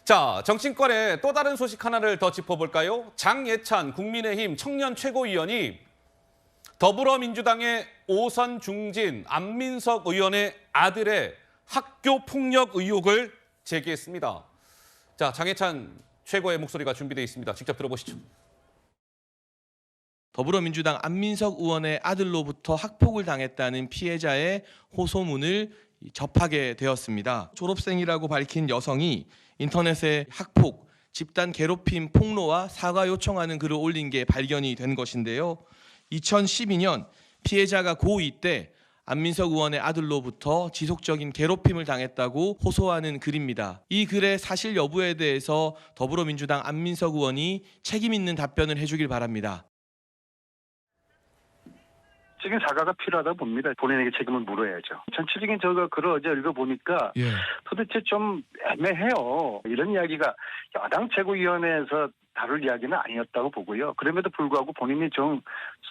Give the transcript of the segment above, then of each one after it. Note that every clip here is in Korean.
자, 정치권의 또 다른 소식 하나를 더 짚어볼까요? 장예찬 국민의힘 청년 최고위원이 더불어민주당의 오선 중진 안민석 의원의 아들의 학교 폭력 의혹을 제기했습니다. 자, 장예찬 최고의 목소리가 준비되어 있습니다. 직접 들어보시죠. 더불어민주당 안민석 의원의 아들로부터 학폭을 당했다는 피해자의 호소문을 접하게 되었습니다. 졸업생이라고 밝힌 여성이 인터넷에 학폭, 집단 괴롭힘 폭로와 사과 요청하는 글을 올린 게 발견이 된 것인데요. 2012년 피해자가 고2 때 안민석 의원의 아들로부터 지속적인 괴롭힘을 당했다고 호소하는 글입니다. 이 글의 사실 여부에 대해서 더불어민주당 안민석 의원이 책임 있는 답변을 해주길 바랍니다. 적인 사과가 필요하다고 봅니다. 본인에게 책임을 물어야죠. 전체적인 글을 어제 읽어보니까 도대체 좀 애매해요. 이런 이야기가 야당 최고위원회에서 다룰 이야기는 아니었다고 보고요. 그럼에도 불구하고 본인이 좀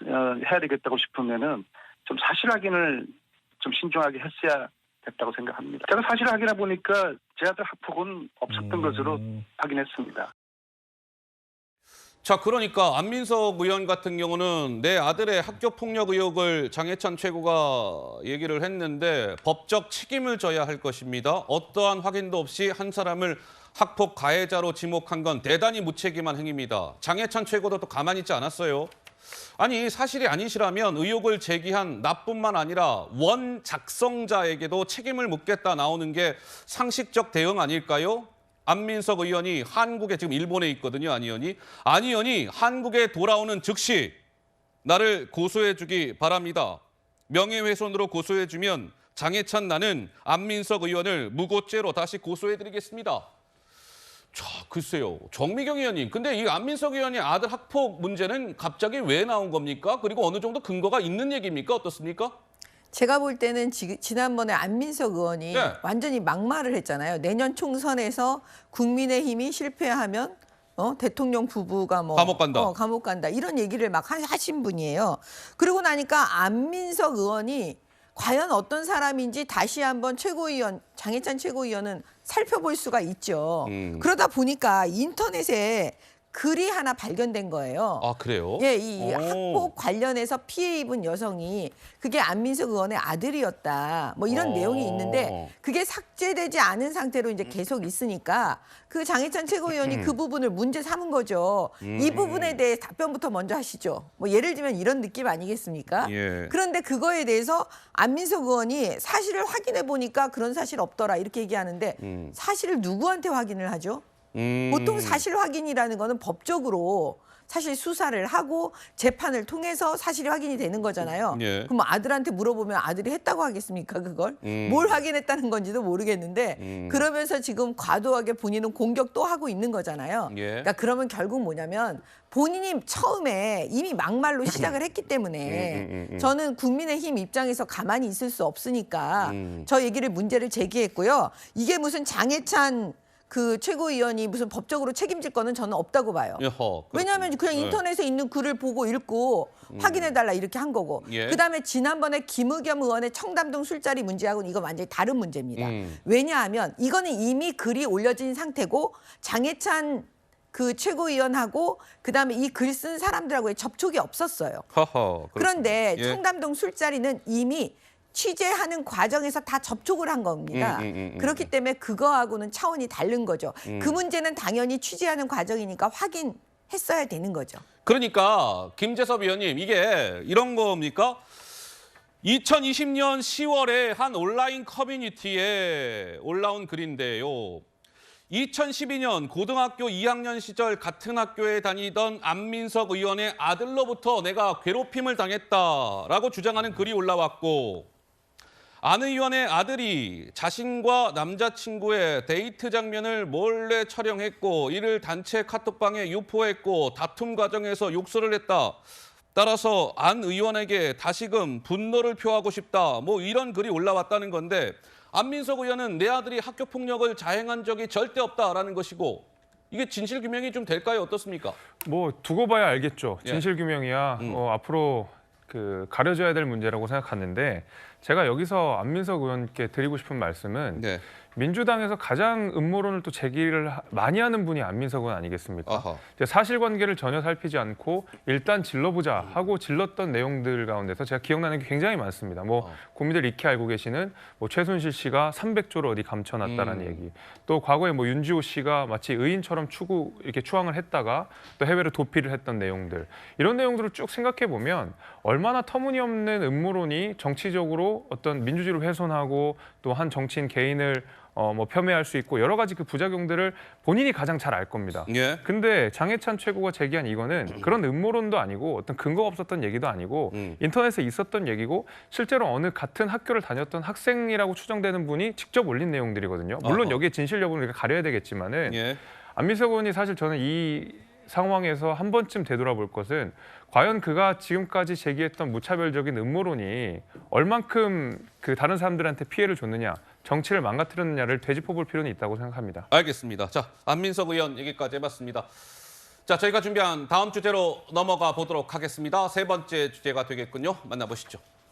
해야 되겠다고 싶으면은 좀 사실 확인을 좀 신중하게 했어야 됐다고 생각합니다. 제가 사실 확인해 보니까 제 아들 학폭은 없었던 것으로 확인했습니다. 자, 그러니까 안민석 의원 같은 경우는 내 아들의 학교 폭력 의혹을 장예찬 최고가 얘기를 했는데 법적 책임을 져야 할 것입니다. 어떠한 확인도 없이 한 사람을 학폭 가해자로 지목한 건 대단히 무책임한 행위입니다. 장예찬 최고도 또 가만히 있지 않았어요. 아니, 사실이 아니시라면 의혹을 제기한 나뿐만 아니라 원 작성자에게도 책임을 묻겠다 나오는 게 상식적 대응 아닐까요? 안민석 의원이 한국에 지금 일본에 있거든요, 안 의원이. 안 의원이 한국에 돌아오는 즉시 나를 고소해주기 바랍니다. 명예훼손으로 고소해주면 장예찬 나는 안민석 의원을 무고죄로 다시 고소해드리겠습니다. 자, 글쎄요. 정미경 의원님, 근데 이 안민석 의원이 아들 학폭 문제는 갑자기 왜 나온 겁니까? 그리고 어느 정도 근거가 있는 얘기입니까? 어떻습니까? 제가 볼 때는 지난번에 안민석 의원이 완전히 막말을 했잖아요. 내년 총선에서 국민의힘이 실패하면 대통령 부부가 감옥 간다. 감옥 간다. 이런 얘기를 막 하신 분이에요. 그러고 나니까 안민석 의원이 과연 어떤 사람인지 다시 한번 장예찬 최고위원은 살펴볼 수가 있죠. 그러다 보니까 인터넷에 글이 하나 발견된 거예요. 아, 그래요? 예, 이 학폭 관련해서 피해 입은 여성이 그게 안민석 의원의 아들이었다. 뭐 이런 내용이 있는데 그게 삭제되지 않은 상태로 이제 계속 있으니까 그 장예찬 최고위원이 그 부분을 문제 삼은 거죠. 이 부분에 대해 답변부터 먼저 하시죠. 뭐 예를 들면 이런 느낌 아니겠습니까? 예. 그런데 그거에 대해서 안민석 의원이 사실을 확인해 보니까 그런 사실 없더라 이렇게 얘기하는데 사실을 누구한테 확인을 하죠? 보통 사실 확인이라는 거는 법적으로 사실 수사를 하고 재판을 통해서 사실이 확인이 되는 거잖아요. 예. 그럼 아들한테 물어보면 아들이 했다고 하겠습니까, 그걸? 뭘 확인했다는 건지도 모르겠는데 그러면서 지금 과도하게 본인은 공격도 하고 있는 거잖아요. 예. 그러니까 그러면 결국 뭐냐면 본인이 처음에 이미 막말로 시작을 했기 때문에 저는 국민의힘 입장에서 가만히 있을 수 없으니까 저 문제를 제기했고요. 이게 무슨 장예찬 그 최고위원이 무슨 법적으로 책임질 거는 저는 없다고 봐요. 왜냐하면 그냥 인터넷에 있는 글을 보고 읽고 확인해달라 이렇게 한 거고. 그다음에 지난번에 김의겸 의원의 청담동 술자리 문제하고는 이거 완전히 다른 문제입니다. 왜냐하면 이거는 이미 글이 올려진 상태고 장예찬 그 최고위원하고 그다음에 이 글 쓴 사람들하고의 접촉이 없었어요. 그런데 청담동 술자리는 이미 취재하는 과정에서 다 접촉을 한 겁니다. 그렇기 때문에 그거하고는 차원이 다른 거죠. 그 문제는 당연히 취재하는 과정이니까 확인했어야 되는 거죠. 그러니까 김재섭 의원님, 이게 이런 겁니까? 2020년 10월에 한 온라인 커뮤니티에 올라온 글인데요. 2012년 고등학교 2학년 시절 같은 학교에 다니던 안민석 의원의 아들로부터 내가 괴롭힘을 당했다라고 주장하는 글이 올라왔고, 안 의원의 아들이 자신과 남자친구의 데이트 장면을 몰래 촬영했고 이를 단체 카톡방에 유포했고 다툼 과정에서 욕설을 했다. 따라서 안 의원에게 다시금 분노를 표하고 싶다. 뭐 이런 글이 올라왔다는 건데 안민석 의원은 내 아들이 학교 폭력을 자행한 적이 절대 없다라는 것이고 이게 진실 규명이 좀 될까요? 어떻습니까? 뭐 두고 봐야 알겠죠. 진실 규명이야 앞으로 가려져야 될 문제라고 생각하는데 제가 여기서 안민석 의원께 드리고 싶은 말씀은 네. 민주당에서 가장 음모론을 또 제기를 많이 하는 분이 안민석 의원 아니겠습니까? 아하. 이제 사실관계를 전혀 살피지 않고 일단 질러보자 하고 질렀던 내용들 가운데서 제가 기억나는 게 굉장히 많습니다. 뭐 국민들 익히 알고 계시는 뭐 최순실 씨가 300조를 어디 감춰놨다라는 얘기, 또 과거에 뭐 윤지호 씨가 마치 의인처럼 이렇게 추앙을 했다가 또 해외로 도피를 했던 내용들, 이런 내용들을 쭉 생각해 보면 얼마나 터무니없는 음모론이 정치적으로 어떤 민주주의를 훼손하고 또 한 정치인 개인을 뭐 폄훼할 수 있고 여러 가지 그 부작용들을 본인이 가장 잘 알 겁니다. 예. 근데 장해찬 최고가 제기한 이거는 그런 음모론도 아니고 어떤 근거가 없었던 얘기도 아니고 인터넷에 있었던 얘기고 실제로 어느 같은 학교를 다녔던 학생이라고 추정되는 분이 직접 올린 내용들이거든요. 물론 여기에 진실 여부는 우리가 가려야 되겠지만은 예. 안민석 의원이 사실 저는 이 상황에서 한 번쯤 되돌아볼 것은 과연 그가 지금까지 제기했던 무차별적인 음모론이 얼만큼 그 다른 사람들한테 피해를 줬느냐, 정치를 망가뜨렸느냐를 되짚어볼 필요는 있다고 생각합니다. 알겠습니다. 자, 안민석 의원 얘기까지 해봤습니다. 자, 저희가 준비한 다음 주제로 넘어가 보도록 하겠습니다. 세 번째 주제가 되겠군요. 만나보시죠.